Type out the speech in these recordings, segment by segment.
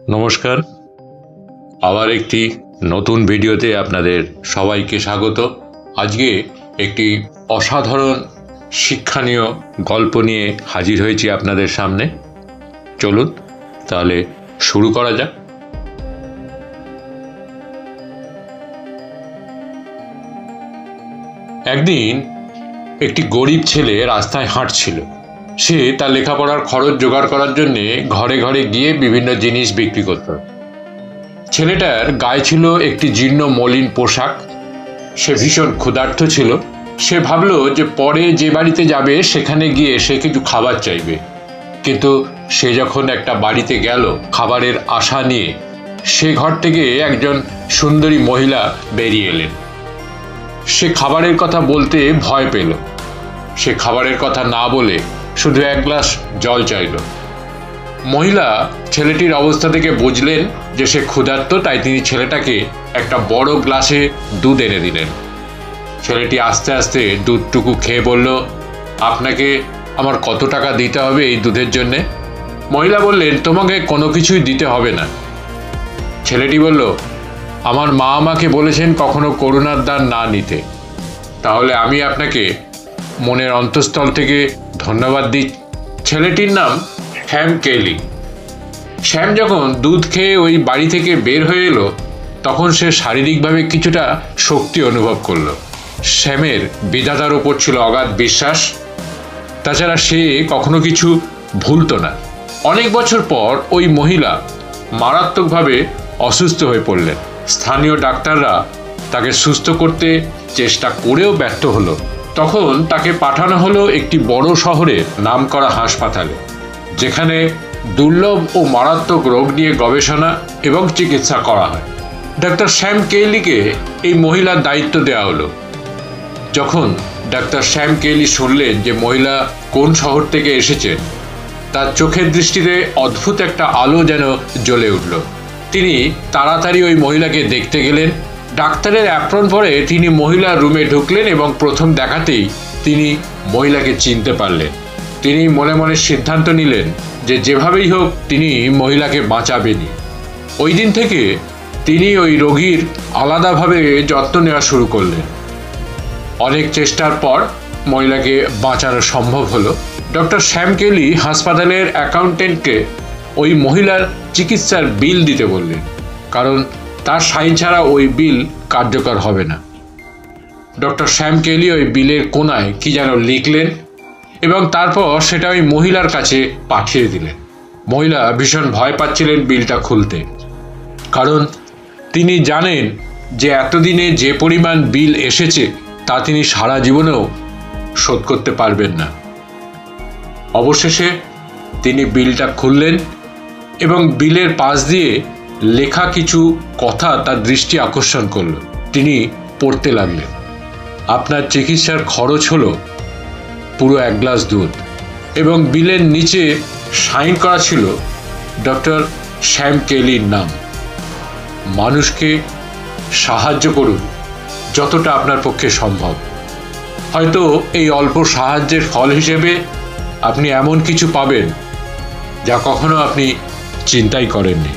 নমস্কার, আবার একটি নতুন ভিডিওতে আপনাদের সবাইকে স্বাগত। আজকে একটি অসাধারণ শিক্ষণীয় গল্প নিয়ে হাজির হয়েছি আপনাদের সামনে। চলুন তাহলে শুরু করা যাক। একদিন একটি গরিব ছেলে রাস্তায় হাঁটছিল। সে তার লেখাপড়ার খরচ জোগাড় করার জন্যে ঘরে ঘরে গিয়ে বিভিন্ন জিনিস বিক্রি করত। ছেলেটার গায়ে ছিল একটি জীর্ণ মলিন পোশাক। সে ভীষণ ক্ষুধার্ত ছিল। সে ভাবল যে পরে যে বাড়িতে যাবে সেখানে গিয়ে সে কিছু খাবার চাইবে। কিন্তু সে যখন একটা বাড়িতে গেল খাবারের আশা নিয়ে, সে ঘর থেকে একজন সুন্দরী মহিলা বেরিয়ে এলেন। সে খাবারের কথা বলতে ভয় পেল। সে খাবারের কথা না বলে শুধু এক গ্লাস জল চাইল। মহিলা ছেলেটির অবস্থা থেকে বুঝলেন যে সে ক্ষুধার্ত, তাই তিনি ছেলেটাকে একটা বড় গ্লাসে দুধ এনে দিলেন। ছেলেটি আস্তে আস্তে দুধটুকু খেয়ে বলল, আপনাকে আমার কত টাকা দিতে হবে এই দুধের জন্যে? মহিলা বললেন, তোমাকে কোনো কিছুই দিতে হবে না। ছেলেটি বলল, আমার মা আমাকে বলেছেন কখনো করুণার দান না নিতে। তাহলে আমি আপনাকে মনের অন্তঃস্থল থেকে ধন্যবাদ দিই। ছেলেটির নাম শ্যাম কেলি। শ্যাম যখন দুধ খেয়ে ওই বাড়ি থেকে বের হয়ে এলো, তখন সে শারীরিকভাবে কিছুটা শক্তি অনুভব করলো। শ্যামের বিধাতার ওপর ছিল অগাধ বিশ্বাস। তাছাড়া সে কখনো কিছু ভুলতো না। অনেক বছর পর ওই মহিলা মারাত্মকভাবে অসুস্থ হয়ে পড়লেন। স্থানীয় ডাক্তাররা তাকে সুস্থ করতে চেষ্টা করেও ব্যর্থ হলো। তখন তাকে পাঠানো হলো একটি বড় শহরের নামকরা হাসপাতালে, যেখানে দুর্লভ ও মারাত্মক রোগ নিয়ে গবেষণা এবং চিকিৎসা করা হয়। ডাক্তার শ্যাম কেইলিকে এই মহিলার দায়িত্ব দেওয়া হলো। যখন ডাক্তার শ্যাম কেইলি শুনলেন যে মহিলা কোন শহর থেকে এসেছেন, তার চোখের দৃষ্টিতে অদ্ভুত একটা আলো যেন জ্বলে উঠল। তিনি তাড়াতাড়ি ওই মহিলাকে দেখতে গেলেন। ডাক্তারের অ্যাপ্রন পরে তিনি মহিলার রুমে ঢুকলেন এবং প্রথম দেখাতেই তিনি মহিলাকে চিনতে পারলেন। তিনি মনে মনে সিদ্ধান্ত নিলেন যে যেভাবেই হোক তিনি মহিলাকে বাঁচাবেনই। ওই দিন থেকে তিনি ওই রোগীর আলাদাভাবে যত্ন নেওয়া শুরু করলেন। অনেক চেষ্টার পর মহিলাকে বাঁচানো সম্ভব হলো। ডক্টর শ্যাম কেলি হাসপাতালের অ্যাকাউন্টেন্টকে ওই মহিলার চিকিৎসার বিল দিতে বললেন, কারণ তার সাইন ছাড়া ওই বিল কার্যকর হবে না। ডক্টর শ্যাম কেলি ওই বিলের কোনায় কি যেন লিখলেন এবং তারপর সেটা ওই মহিলার কাছে পাঠিয়ে দিলেন। মহিলা ভীষণ ভয় পাচ্ছিলেন বিলটা খুলতে, কারণ তিনি জানেন যে এতদিনে যে পরিমাণ বিল এসেছে তা তিনি সারা জীবনেও শোধ করতে পারবেন না। অবশেষে তিনি বিলটা খুললেন এবং বিলের পাশ দিয়ে লেখা কিছু কথা তার দৃষ্টি আকর্ষণ করল। তিনি পড়তে লাগলেন, আপনার চিকিৎসার খরচ হলো পুরো এক গ্লাস দুধ। এবং বিলের নিচে সাইন করা ছিল ডক্টর শ্যাম কেলির নাম। মানুষকে সাহায্য করুন যতটা আপনার পক্ষে সম্ভব। হয়তো এই অল্প সাহায্যের ফল হিসেবে আপনি এমন কিছু পাবেন যা কখনো আপনি চিন্তাই করেননি।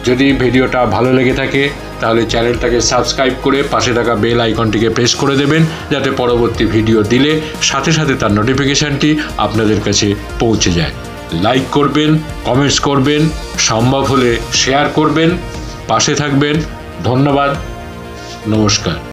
যদি ভিডিওটা ভালো লেগে থাকে তাহলে চ্যানেলটাকে সাবস্ক্রাইব করে পাশে থাকা বেল আইকনটিকে প্রেস করে দেবেন, যাতে পরবর্তী ভিডিও দিলে সাথে সাথে তার নোটিফিকেশানটি আপনাদের কাছে পৌঁছে যায়। লাইক করবেন, কমেন্টস করবেন, সম্ভব হলে শেয়ার করবেন, পাশে থাকবেন। ধন্যবাদ, নমস্কার।